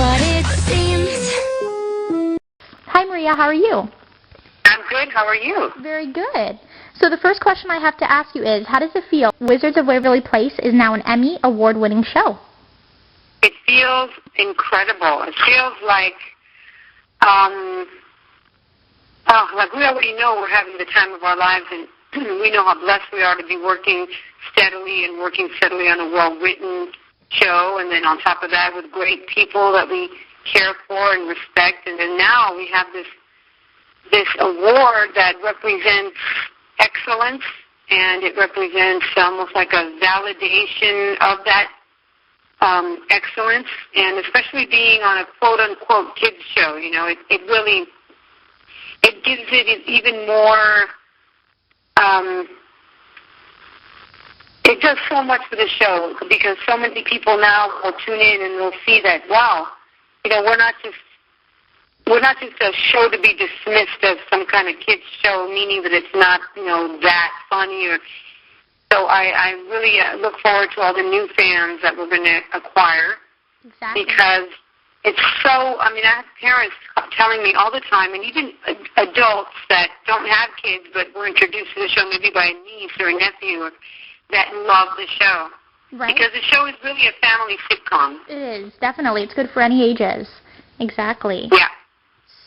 what it seems. Hi, Maria. How are you? I'm good. How are you? Very good. So the first question I have to ask you is, how does it feel? Wizards of Waverly Place is now an Emmy award-winning show. It feels incredible. It feels like we already know we're having the time of our lives, and we know how blessed we are to be working steadily on a well-written show, and then on top of that with great people that we care for and respect. And then now we have this award that represents excellence, and it represents almost like a validation of that excellence, and especially being on a quote-unquote kids show, it really gives it even more, it does so much for the show, because so many people now will tune in and will see that, wow, we're not just a show to be dismissed as some kind of kids show, meaning that it's not, that funny. So I really look forward to all the new fans that we're going to acquire. Exactly. Because it's so, I have parents telling me all the time, and even adults that don't have kids but were introduced to the show maybe by a niece or a nephew that love the show. Right. Because the show is really a family sitcom. It is, definitely. It's good for any ages. Exactly. Yeah.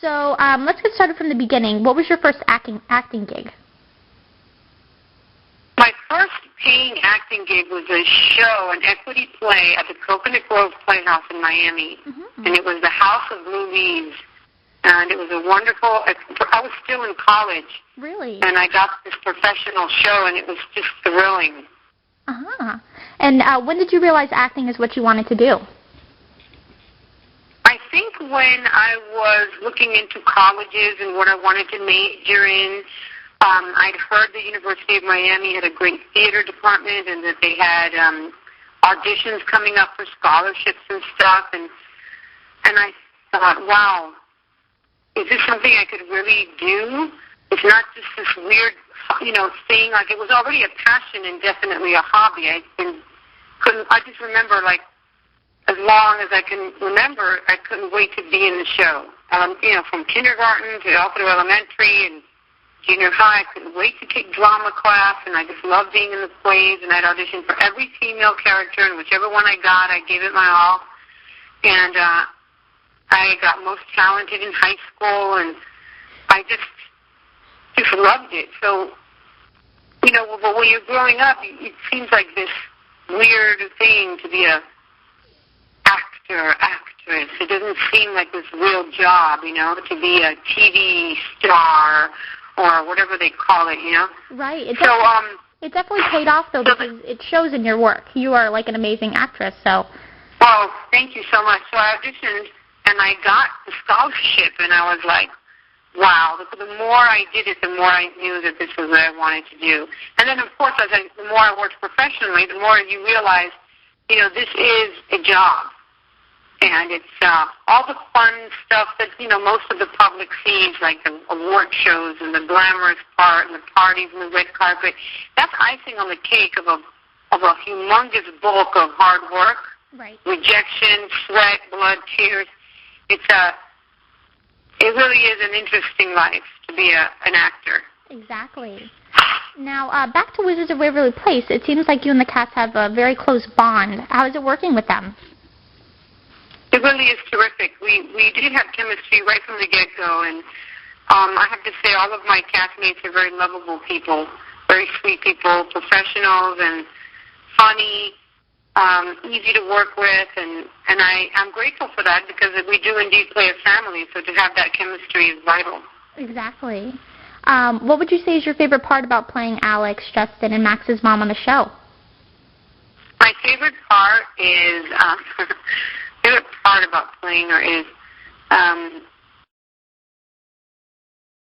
So let's get started from the beginning. What was your first acting gig? My first paying acting gig was a show, an equity play at the Coconut Grove Playhouse in Miami. Mm-hmm. And it was The House of Blue Leaves. And it was a wonderful, I was still in college. Really? And I got this professional show, and it was just thrilling. Uh-huh. And when did you realize acting is what you wanted to do? I think when I was looking into colleges and what I wanted to major in, I'd heard the University of Miami had a great theater department and that they had auditions coming up for scholarships and stuff. And I thought, wow, is this something I could really do? It's not just this weird, thing. Like, it was already a passion and definitely a hobby. I just remember, like, as long as I can remember, I couldn't wait to be in the show. From kindergarten to upper elementary and junior high, I couldn't wait to take drama class, and I just loved being in the plays, and I'd audition for every female character, and whichever one I got, I gave it my all. And I got most talented in high school, and I just loved it. So, but when you're growing up, it seems like this weird thing to be a actress. It doesn't seem like this real job, to be a TV star or whatever they call it, Right. It definitely paid off, though, because it shows in your work. You are like an amazing actress, so. Oh, thank you so much. So I auditioned, and I got the scholarship, and I was like, wow. The more I did it, the more I knew that this was what I wanted to do. And then, of course, the more I worked professionally, the more you realize, this is a job. And it's all the fun stuff that, most of the public sees, like the award shows and the glamorous part and the parties and the red carpet. That's icing on the cake of a humongous bulk of hard work, right. Rejection, sweat, blood, tears. It really is an interesting life to be an actor. Exactly. Now, back to Wizards of Waverly Place, it seems like you and the cast have a very close bond. How is it working with them? It really is terrific. We did have chemistry right from the get-go, and I have to say all of my castmates are very lovable people, very sweet people, professionals and funny, easy to work with, and I'm grateful for that because we do indeed play a family, so to have that chemistry is vital. Exactly. What would you say is your favorite part about playing Alex, Justin, and Max's mom on the show? My favorite part is... favorite part about playing her is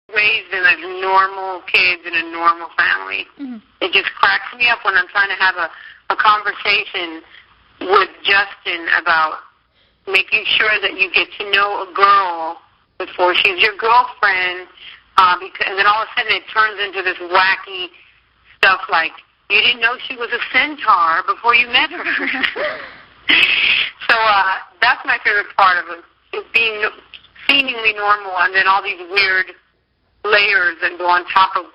raised in a normal kids in a normal family. Mm-hmm. It just cracks me up when I'm trying to have a conversation with Justin about making sure that you get to know a girl before she's your girlfriend, and then all of a sudden it turns into this wacky stuff like, you didn't know she was a centaur before you met her. So that's my favorite part of it, is being seemingly normal, and then all these weird layers that go on top of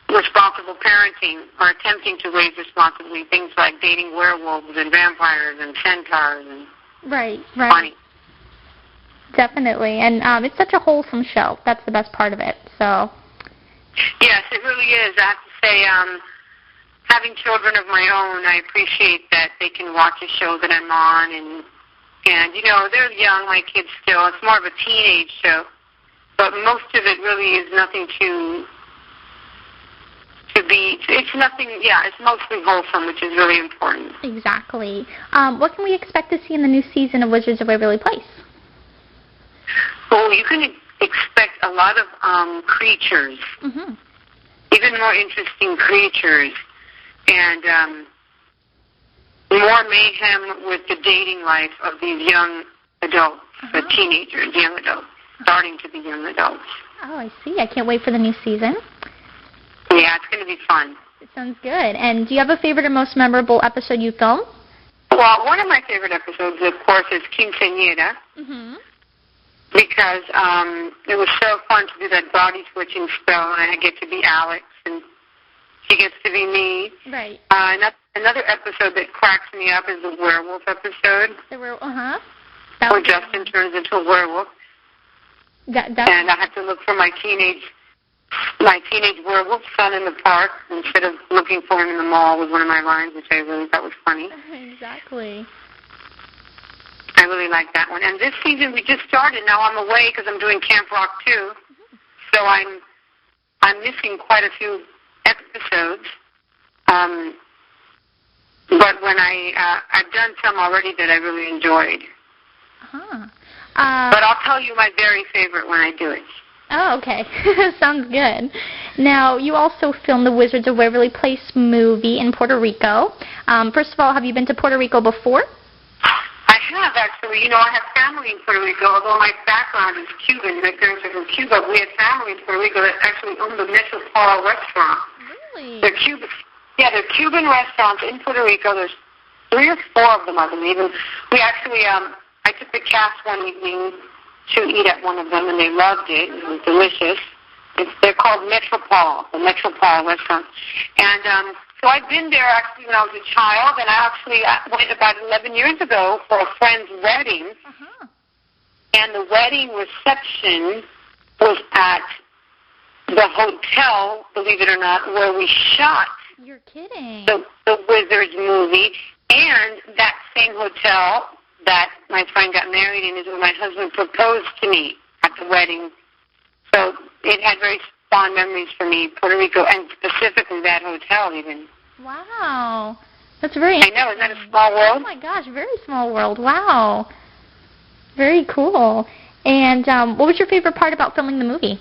responsible parenting or attempting to raise responsibly. Things like dating werewolves and vampires and centaurs and right. funny. Definitely, and it's such a wholesome show. That's the best part of it. So. Yes, it really is. I have to say, having children of my own, I appreciate that they can watch a show that I'm on, and they're young, my kids still. It's more of a teenage show, but most of it really is nothing to be. It's nothing. Yeah, it's mostly wholesome, which is really important. Exactly. What can we expect to see in the new season of Wizards of Waverly Place? Well, you can expect a lot of creatures, even more interesting creatures, and more mayhem with the dating life of these young adults, the teenagers, young adults, starting to be young adults. Oh, I see. I can't wait for the new season. Yeah, it's going to be fun. It sounds good. And do you have a favorite or most memorable episode you filmed? Well, one of my favorite episodes, of course, is Quinceañera. Because it was so fun to do that body switching spell, and I get to be Alex, and she gets to be me. Right. Another episode that cracks me up is the werewolf episode. Where Justin turns into a werewolf. And I have to look for my teenage werewolf son in the park instead of looking for him in the mall was one of my lines, which I really thought was funny. Exactly. I really like that one. And this season we just started. Now I'm away because I'm doing Camp Rock too. So I'm missing quite a few episodes. But when I've done some already that I really enjoyed. But I'll tell you my very favorite when I do it. Oh, okay. Sounds good. Now, you also filmed the Wizards of Waverly Place movie in Puerto Rico. First of all, have you been to Puerto Rico before? I have, actually. I have family in Puerto Rico, although my background is Cuban. My parents are from Cuba. We had family in Puerto Rico that actually owned the Metropole restaurant. Really? They're Cuban restaurants in Puerto Rico. There's 3 or 4 of them, I believe. And we actually, I took the cast one evening to eat at one of them, and they loved it. It was delicious. They're called Metropole, the Metropole restaurant. And so I've been there actually when I was a child, and I actually went about 11 years ago for a friend's wedding. And the wedding reception was at the hotel, believe it or not, where we shot You're kidding. the Wizards movie. And that same hotel that my friend got married in is where my husband proposed to me at the wedding. So it had very fond memories for me, Puerto Rico, and specifically that hotel even. Wow. That's very I know, isn't that a small world? Oh, my gosh, very small world. Wow. Very cool. And what was your favorite part about filming the movie?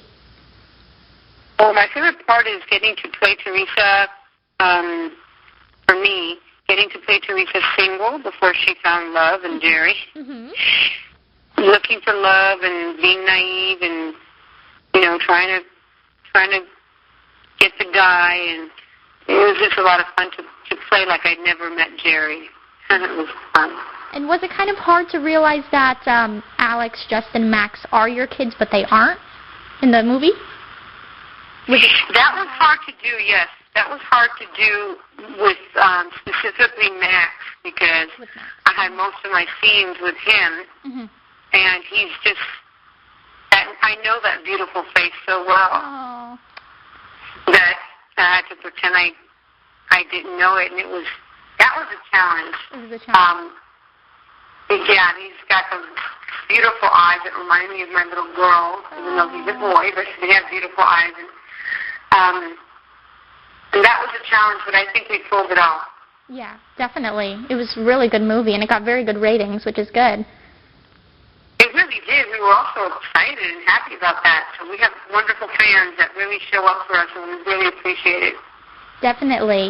Well, my favorite part is getting to play Teresa, for me, getting to play Teresa single before she found love and Jerry. Looking for love and being naive and, trying to get the guy, and it was just a lot of fun to play like I'd never met Jerry. It was fun. And was it kind of hard to realize that Alex, Justin, Max are your kids, but they aren't in the movie? That was hard to do, yes. That was hard to do with specifically Max, because I had most of my scenes with him, and he's just, I know that beautiful face so well that I had to pretend I didn't know it, and that was a challenge. It was a challenge. Yeah, he's got those beautiful eyes that remind me of my little girl, even though he's a boy, but they have beautiful eyes. And that was a challenge, but I think we pulled it off. Yeah, definitely. It was a really good movie, and it got very good ratings, which is good. It really did. We were also excited and happy about that. So we have wonderful fans that really show up for us, and we really appreciate it. Definitely.